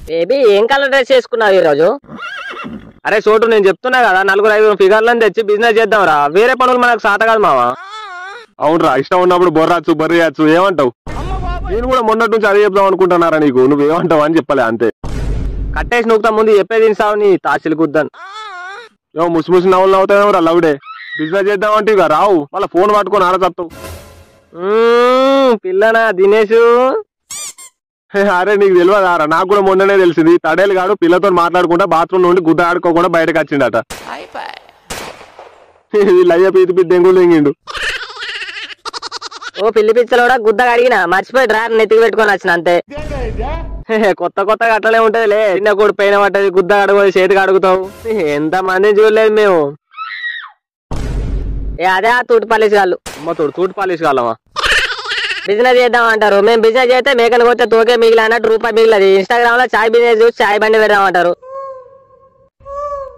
Baby ఏం colour dress చేసుకున్నావు ఈ రోజు? అరే చోటు నేను చెప్తున్నా కదా, 4-5 ఫిగర్లను తెచ్చి బిజినెస్ చేద్దాం రా. వేరే పనులు మనకు సాత కాదు మావా. అవునరా, ఇష్టం ఉన్నప్పుడు బొర్రాచ్చు బొర్రియచ్చు. ఏమంటావు? నేను కూడా మొన్నటి నుంచి అదే చెప్దాం అనుకుంటున్నారా నీకు. నువ్వేమంటావు అని చెప్పలే అంతే. కట్టేసి నూకుతా ముందు చెప్పేది సావు నీ తాసిలు గుద్దాను. ఏమో ముసి నవ్వులు నవ్వుతావేమో రా లవ్డే. బిజినెస్ చేద్దాం అంటే ఇక రావు, వాళ్ళ ఫోన్ పట్టుకొని ఆడ చెప్తావు. పిల్లనా దినేష్? అరే నీకు తెలియదారా, నాకు కూడా మొన్ననే తెలిసింది. తడేలు గాడు పిల్లతో మాట్లాడుకుంటా బాత్రూమ్ నుండి గుద్ద ఆడుకోకుండా బయటకు వచ్చిండట. వీళ్ళు అయ్యా పీతి పీతి దెంగులు దెంగిండు. ఓ పిల్లి పిచ్చలు కూడా గుద్దగా అడిగినా మర్చిపోయి డ్రైవర్ నెత్తికి పెట్టుకొని వచ్చిన అంతే. కొత్తగా అట్లనే ఉంటదిలే. చిన్న కూడా పైన పట్టది, గుద్ద అడుగు చేతికి అడుగుతావు. ఎంత మందిని చూడలేదు మేము. అదే ఆ తూటి పాలిష్ వాళ్ళు. అమ్మ తూటి పాలిష్ కాలమా? బిజినెస్ చేద్దాం అంటారు. మేము బిజినెస్ చేస్తే మేకను కొట్టే తోకే మిగిలి అన్నట్టు రూపాయి మిగిలది. ఇన్స్టాగ్రామ్ లో చాయ్ బిజినెస్ చూసి చాయ్ బండి పెడదామంటారు,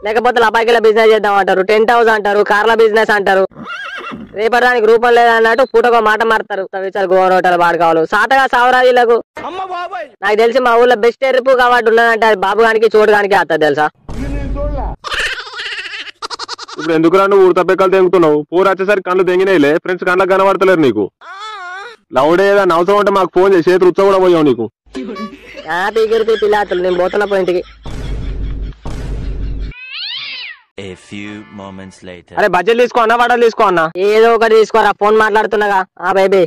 లేకపోతే లపాకిల బిజినెస్ చేద్దాం అంటారు, టెంట్ హౌస్ అంటారు, కార్ల బిజినెస్ అంటారు. రేపడానికి రూపం లేదన్నట్టు పూటకో మాట మారుతారు. గోవర్ హోటల్ వాడుకోవాలి సాటగా సావరాజీలకు. నాకు తెలిసి మా ఊళ్ళో బెస్ట్ ఎరుపు కాబట్టి ఉన్నదంటే అది బాబు గానికి చోటు గానికి వస్తుంది తెలుసా. ఇప్పుడు ఎందుకురా నువ్వు ఊరు తప్పెక్కలు తెంగుతున్నావు? పూర వచ్చేసరికి కళ్ళు తెంగినాయిలే, ఫ్రెండ్స్ కళ్ళకి కనబడతలేరు నీకు. లౌడే ఏదైనా అవసరం ఉంటే మాకు ఫోన్ చేసి చేతి రుచ్చ కూడా పోయావు నీకు. పీకిరిపి పిల్లాతులు నేను పోతున్న పోయింటికి. అరే బడ్జెట్ తీసుకో అన్న, వాటలు తీసుకో అన్న. ఏదో ఒకటి తీసుకోరా, ఫోన్ మాట్లాడుతున్నాగా. బేబీ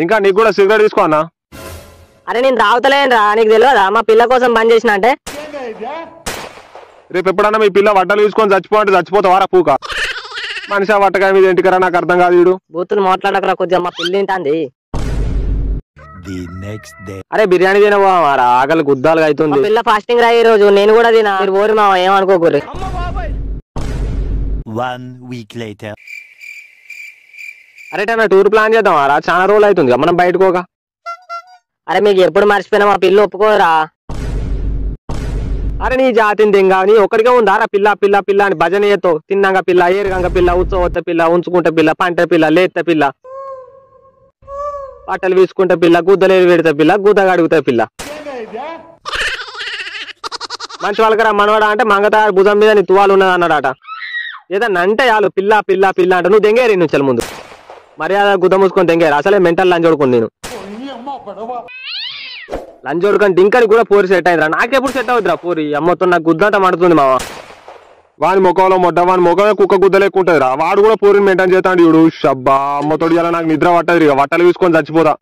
ఇంకా నీకు కూడా సిగరెట్ తీసుకో అన్న. అరే నేను తాగుతలేనురా, నీకు తెలియదా మా పిల్ల కోసం బంద్ చేసిన అంటే. రేపు ఎప్పుడన్నా మీ పిల్ల వడ్డలు తీసుకొని చచ్చిపో అంటే చచ్చిపోతావారా పూక? మనిషి ఆ వట్టకాయ మీద ఇంటికరా, నాకు అర్థం కాదు. వీడు బూతులు మాట్లాడకరా, కొద్దిగా మా పిల్ల తింటాంది. అరే బిర్యానీ తినబోవారా, ఆకలి గుద్దాలుగా అవుతుంది. పిల్ల ఫాస్టింగ్ రా ఈ రోజు, నేను కూడా తినా. మీరు ఓరి మా ఏమనుకోకూరి. అరే టూర్ ప్లాన్ చేద్దాం రా, చాలా రోజులు అవుతుంది మనం బయటకోగా. అరే మీకు ఎప్పుడు మర్చిపోయినా మా పిల్ల ఒప్పుకోరా. అరే నీ జాతిని దింగా, నీ ఒక్కడిగా ఉందా రా పిల్ల పిల్ల పిల్ల అని భజన చేతో. తిన్నాక పిల్ల, ఏరుగంగ పిల్ల, ఉత్సవత్త పిల్ల, ఉంచుకుంటే పిల్ల, పంట పిల్ల, లేత పిల్ల, బట్టలు వీసుకుంటే పిల్ల, గుద్దలేరు పెడితే పిల్ల, గుద్దగా అడుగుతాయి పిల్ల. మంచి వాళ్ళకరా మనవాడా అంటే మంగత భుజం మీద నీ తువాలు ఉన్నది అన్నాడట. ఏదన్నా అంటే చాలు పిల్ల పిల్ల పిల్ల అంటే నువ్వు దెంగేరి నుంచి ముందు మర్యాద గుద్ద మూసుకొని దెంగేరు. అసలే మెంటల్ లంచోడుకుని నేను. లంచోడుకొని డింకని కూడా పోరి సెట్ అయిందిరా. నాకెప్పుడు సెట్ అవుతురా పోరి? అమ్మతో నాకు గుద్దంట మడుతుంది మావా. వాని ముఖంలో మొడ్డ, వాని ముఖమే కుక్క గుద్ద లేకుంటది రా. వాడు కూడా పూరిని మెయింటైన్ చేస్తాడు. ఇడు షబ్బా అమ్మతోడు ఇలా నాకు నిద్ర పట్టదు. ఇక వట్టలు తీసుకొని చచ్చిపోతా.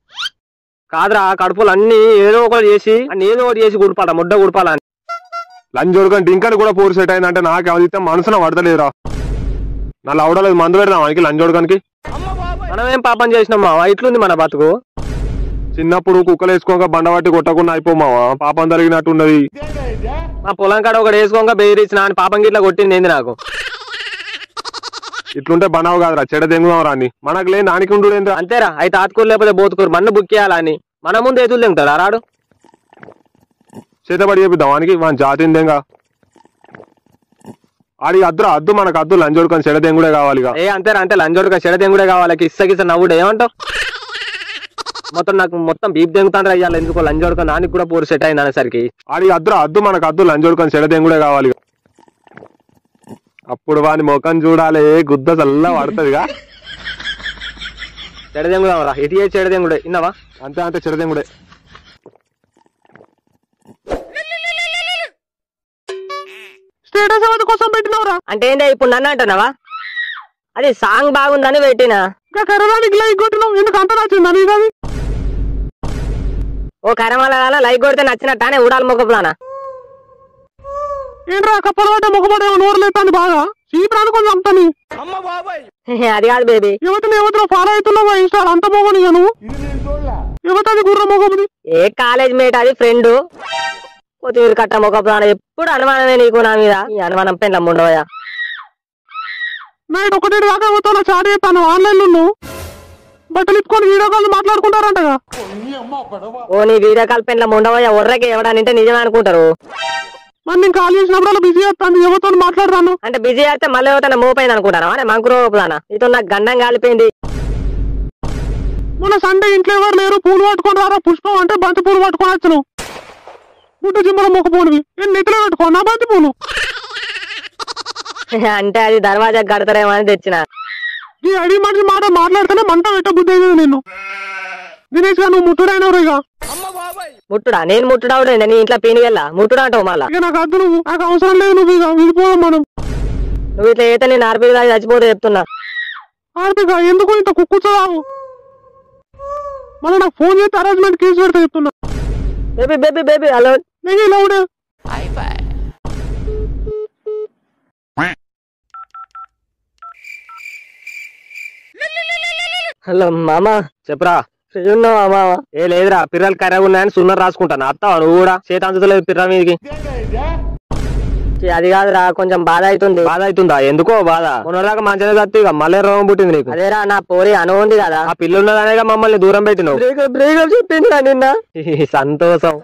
కాదురా, కడుపులు అన్ని ఏదో ఒకటి చేసి అన్ని ఏదో ఒకటి చేసి గుడిపాల ముడ్డ గుడిపాల అని. లంచోడుకొని డింకని కూడా పూరి సెట్ అయిందంటే నాకు ఎవరితే మనసున పడతలేదురా. నా లవడలేదు మందు పెడదాం వానికి లంచోడుకానికి. మనమేం పాపం చేసినాం మావా, ఇట్లుంది మన బతుకు. చిన్నప్పుడు కుక్కలు వేసుకోక బండబట్టి కొట్టకుండా అయిపోమావా, పాపం జరిగినట్టున్నది. మా పొలం కాడ ఒకటి వేసుకోక బెదిరించిన అని పాపం గిట్లా కొట్టింది ఏంది నాకు. ఇట్లుంటే బనావు కాదురా, చెడ దెంగుదాం రాని. మనకు లేని దానికి ఉండు అంతేరా. అయితే ఆతుకూరు లేకపోతే బోతుకూరు మన్ను బుక్ చేయాలని మన ముందు ఎదురు దెంగుతాడు రాడు. చేతబడి చేపిద్దాం వానికి, మన జాతిని దెంగ. ఆడి అద్దురా అద్దు, మనకు అద్దు. లంచోడుకొని చెడ దెంగుడే కావాలి. అంతేరా, అంటే లంచోడుకొని చెడ దెంగుడే కావాలి. కిస్స నవ్వుడు ఏమంటావు? నాకు మొత్తం బీప్ దెంగుతాను అయ్యాలి. ఎందుకో లంచోడుకొని దానికి కూడా పూరి సెట్ అయింది అనేసరికి ఆడి అద్దురా అద్దు, మనకు అద్దు. లంచోడుకొని చెడ దెంగుడే కావాలి. అప్పుడు వాని ముఖం చూడాలి, గుద్ద చల్ల పడుతుందిగా. చెడదెంగుదాం రా, ఇటు చెడదెంగుడే. ఇన్నావా? అంతే అంతే చెడదెంగుడే. స్టేటస్ ఎవరి కోసం పెట్టినవరా? అంటే ఏంటి ఇప్పుడు నన్ను అంటున్నావా? అది సాంగ్ బాగుందని పెట్టినా. లైక్ కొట్టినావు ఎందుకు అంత నచ్చిందని? ఓ కరమాల లైక్ కొడితే నచ్చినట్టానే ఊడాలి మొక్కపులానా? ఏంట్రా కప్పలవాట మొక్కపడే నోరు లేతాను బాగా చీపు అనుకుని చంపుతాని. అది కాదు బేబీ, యువతను ఫాలో అవుతున్నావా ఇన్స్టా? అంత మొగని యువతది గుర్ర మొగది. ఏ కాలేజ్ మేట్ అది ఫ్రెండ్. కొత్తిమీర కట్ట మొక్కపులానా ఎప్పుడు అనుమానమే నీకు నా మీద. ఈ అనుమానం పెండ్ల ఉండవయా. నైట్ 1 దాకా యువతలో చాట్ చేస్తాను ఆన్లైన్ లో. బట్టలు ఇప్పుకొని వీడియో కాల్ మాట్లాడుకుంటారంటగా. ఓ నీ వీడియో కాల్ పెండ్ల ఉండవయా. ఒర్రకి ఎవడానంటే నిజమే అనుకుంటారు. మరి నేను కాల్ చేసినప్పుడు బిజీ చేస్తాను, ఎవరితో మాట్లాడతాను అంటే బిజీ అయితే మళ్ళీ ఎవరైనా మూవ్ అయింది అనుకుంటాను. అనే మంకురోనా నీతో నాకు గండం కాలిపోయింది. మొన్న సండే ఇంట్లో ఎవరు లేరు, పూలు పట్టుకొని రారా పుష్పం అంటే బంతి పూలు పట్టుకొని వచ్చను. గుడ్డ జిమ్మల మొక్క పూలువి నేను నెత్తిలో పెట్టుకోనా బంతి పూలు? అంటే అది దర్వాజా కడతారేమో అని తెచ్చిన. ఈ అడి మనిషి మాట మాట్లాడితేనే మంట పెట్ట బుద్ధి అయింది నిన్ను. దినేష్ గా నువ్వు ముట్టుడైనవు ఇక. ముట్టుడా? నేను ముట్టుడా? నీ ఇంట్లో పీని వెళ్ళా ముట్టుడా అంటావు మళ్ళా? ఇక నాకు అద్దు, నువ్వు నాకు అవసరం లేదు. నువ్వు ఇక విడిపోదాం మనం. నువ్వు ఇట్లా అయితే నేను ఆర్పిగా చచ్చిపోతే చెప్తున్నా. ఆర్పిగా ఎందుకు ఇంత కుక్కుతావు? మళ్ళీ నాకు ఫోన్ చేస్తే అరేంజ్మెంట్ కేసు పెడితే చెప్తున్నా. బేబీ బేబీ బేబీ హలో నేను ఇలా ఉండే. హలో మామ చెప్పరా. ఫ్రీ ఉన్నావా మామ? ఏ లేదురా, పిర్రలు కర్రగా ఉన్నాయని సున్నర్ రాసుకుంటాను. అత్తావా నువ్వు కూడా? చేతి అందుతలేదు పిర్ర మీదకి. అది కాదురా, కొంచెం బాధ అవుతుంది. బాధ అవుతుందా? ఎందుకో బాధ? మొన్నదాకా మంచిగా చత్తి మళ్ళీ రోగం పుట్టింది నీకు. అదేరా నా పోరి అను ఉంది కదా, ఆ పిల్ల ఉన్నదనేగా మమ్మల్ని దూరం పెట్టినావు. బ్రేకప్ చెప్పిందిరా నిన్న. సంతోషం.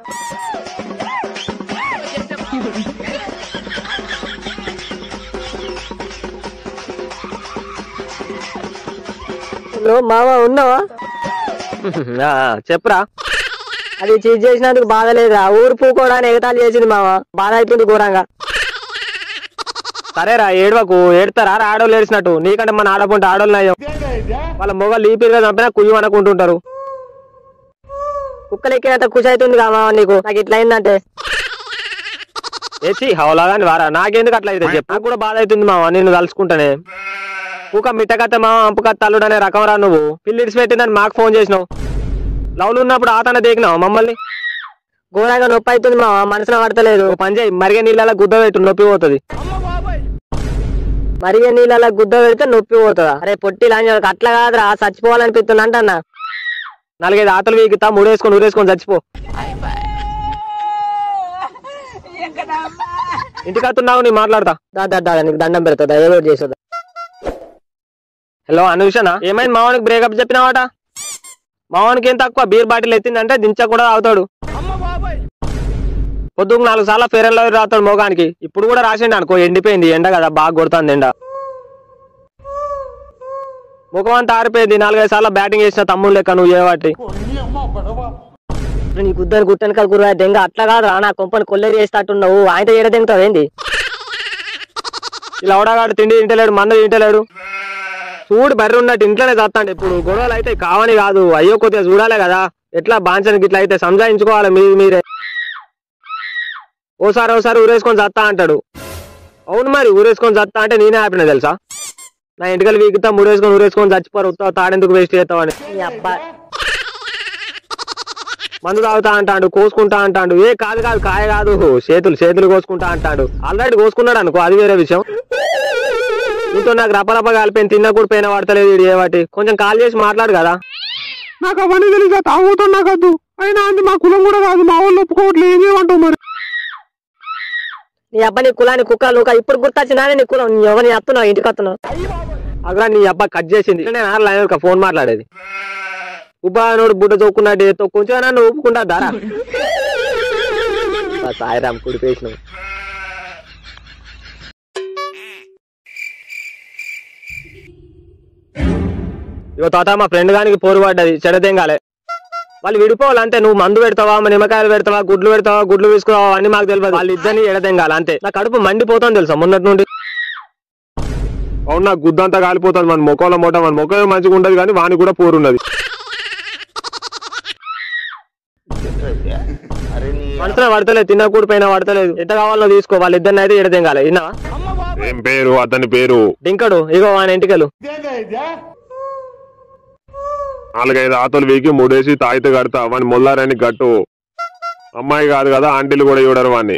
హలో మామ ఉన్నావా? చెప్పురా. అది చీజ్ చేసినందుకు బాధ లేదురా, ఊరు పూకోవడానికి ఎగతాళి చేసింది మామ. బాధ అవుతుంది ఘోరంగా. సరేరా ఏడవకు. ఏడతారా ఆడోళ్ళు ఏడిచినట్టు? నీకంటే మన ఆడపుంటే ఆడోళ్ళు నయ్యం. వాళ్ళ మొగలు ఈ పిల్లగా చంపినా కుయ్యం అనుకుంటుంటారు. కుక్కలు ఎక్కినంత ఖుషి అవుతుంది కామా నీకు. నాకు ఇట్లా అయిందంటే ఏచి హౌలాగాని వారా. నాకెందుకు అట్లా అయితే చెప్పు. నాకు కూడా బాధ అవుతుంది మామ నిన్ను తలుచుకుంటానే. ఊక మిట్టకత్త మామ అంపుకత్త అల్లుడు అనే రకం రా నువ్వు. పిల్లి ఇడిచి పెట్టిందని మాకు ఫోన్ చేసినావు. లవ్లు ఉన్నప్పుడు ఆతన దేకినావు మమ్మల్ని. ఘోరంగా నొప్పి అవుతుంది మామ, మనసున పడతలేదు. పని చేయి, మరిగే నీళ్ళ గుద్ద పెట్టు, నొప్పి పోతుంది. మరిగే నీళ్ళ గుద్ద పెడితే నొప్పి పోతుందా? అరే పొట్టి లాంటి అట్లా కాదురా, చచ్చిపోవాలనిపిస్తుంది అంటన్నా. 4-5 ఆతలు వీకితా, ఊరేసుకొని చచ్చిపో. ఇంటికి వస్తున్నావు నీ మాట్లాడతా. దాదా నీకు దండం పెడతా, ఏదో చేసేదా. హలో అనుషనా, ఏమైంది? మావానికి బ్రేకప్ చెప్పినావాట? మావానికి ఏం తక్కువ, బీర్ బాటిల్ ఎత్తిందంటే దించకుండా తాగుతాడు. పొద్దుకు 4 సార్లు ఫెయిర్ అండ్ లవ్లీ రాస్తాడు మోగానికి. ఇప్పుడు కూడా రాసిండు అనుకో, ఎండిపోయింది ఎండ కదా, బాగా కొడుతుంది ఎండ. ముఖం అంతా ఆరిపోయింది. 4-5 సార్లు బ్యాటింగ్ చేసిన తమ్ముడు లెక్క నువ్వు ఏవాటి. నీ గుద్దని గుట్టెనకాల గురువా దెంగ. అట్లా కాదురా, నా కొంపని కొల్లేరు చేసేటట్టున్నావు. ఆయనతో ఏడ దెంగుతావు ఏంది? ఇలా ఓడగాడు తిండి తింటలేడు, మందు తింటలేడు. చూడు బర్రె ఉన్నట్టు ఇంట్లోనే చస్తాండి. ఇప్పుడు గొడవలు అయితే కావని కాదు, అయ్యో కొద్దిగా చూడాలి కదా. ఎట్లా బాంచనికి ఇట్లా అయితే సంజాయించుకోవాలి మీరే. ఓసారి ఊరేసుకొని చస్తా అంటాడు. అవును మరి, ఊరేసుకొని చస్తా అంటే నేనే ఆపిన తెలుసా. నా ఇంటికలు వీకుతా ఊరేసుకొని చచ్చిపోరు. తాడెందుకు వేస్ట్ చేస్తావని. మందు తాగుతా అంటాడు, కోసుకుంటా అంటాడు. ఏ కాదు కాయ కాదు, చేతులు కోసుకుంటా అంటాడు. ఆల్రెడీ కోసుకున్నాడు అనుకో, అది వేరే విషయం. నీతో నాకు రపరప కాలిపోయింది, తిన్నా కూడా పైన పడతలేదు. ఇది ఏవాటి కొంచెం కాల్ చేసి మాట్లాడు కదా. నాకు అవన్నీ తెలియదు, తాగుతాం నాకు వద్దు. అయినా అంది మా కులం కూడా కాదు, మా వాళ్ళు ఒప్పుకోవట్లేదు. ఏం చేయమంటావు మరి? నీ అబ్బా నీ కులాన్ని కుక్కలు ఇప్పుడు గుర్తొచ్చినా నీ కులం ఎవరిని వస్తున్నావు, ఇంటికి వస్తున్నావు. అక్కడ నీ అబ్బా కట్ చేసింది. నేను ఫోన్ మాట్లాడేది. ఉపానోడు బుడ్డ తొక్కున్నట్టు కొంచెం నన్ను ఊపుకుంటా దారా. సాయిరామ్ కుడిపేసినావు. ఇగో తాత మా ఫ్రెండ్ గానికి పోరు పడ్డది, చెడదెంగాలే. వాళ్ళు విడిపోవాలి అంతే. నువ్వు మందు పెడతావా, నిమ్మకాయలు పెడతావా, గుడ్లు వేసుకోవా అన్ని మాకు తెలియదు. వాళ్ళు ఇద్దరిని ఎడదెంగాలి అంతే. నా కడుపు మండిపోతాను తెలుసా మొన్నటి నుండి. అవును, నాకు గుద్దంతా కాలిపోతుంది. మన మొక్కల మన మొక్క మంచిగా ఉండదు కానీ వానికి కూడా పోరున్నది. మనసులో పడతలేదు, తిన్నా కూడా పైన పడతలేదు. ఎంత కావాలో తీసుకో. వాళ్ళిద్దరిని అయితే ఎడదెంగాలి. విన్నావా? ఏం పేరు అతని పేరు? డింకడు. ఇగో ఆయన ఇంటికెళ్ళు. 4-5 ఆతలు వీకి ముడేసి తాయితే కడతా. వాని మొల్లారని గట్టు. అమ్మాయి కాదు కదా, ఆంటీలు కూడా చూడరు వాడిని.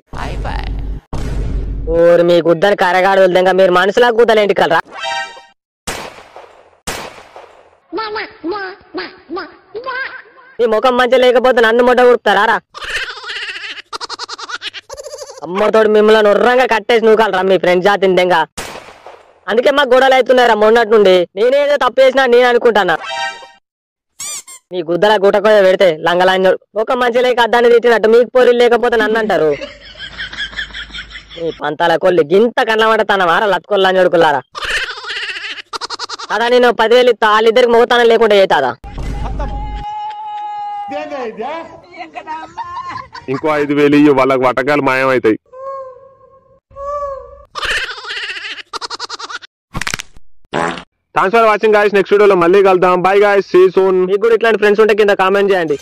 ఓరు మీ గుద్దని కరగాడు వెళ్దాం. మీరు మనసులా గుద్దలు ఇంటికెళ్ళరా? నీ ముఖం మంచిగా లేకపోతే నన్ను మొట్ట కుడుతారా? అమ్మతోడు మిమ్మల్ని ఉర్రంగా కట్టేసి నూకాలరా మీ ఫ్రెండ్ జాతిని దెంగ. అందుకే మాకు గొడవలు అవుతున్నారా మొన్నటి నుండి. నేనేదో తప్పు చేసినా నేను అనుకుంటానా. మీ గుద్దల గుట్టకోయ పెడితే లంగలాంజోడు ఒక మంచి లేక అద్దాన్ని తిట్టినట్టు మీకు పోరీలు లేకపోతే నన్ను అంటారు. మీ పంతాల కొల్లి గింత కళ్ళబడతాన వారా లత్కొల్లాంజోడుకులారా. అదా నేను 10,000 ఇస్తా, వాళ్ళిద్దరికి మోతానం లేకుండా అవుతాదా? ఇంకో 5,000 ఇయ్యి, వాళ్ళకి వటకాలు మాయమవుతాయి. Thanks for watching guys. Next వీడియోలో మళ్ళీ కలుద్దాం. Bye guys, see you soon. మీకు కూడా ఇట్లాంటి ఫ్రెండ్స్ ఉంటే కింద కామెంట్ చేయండి.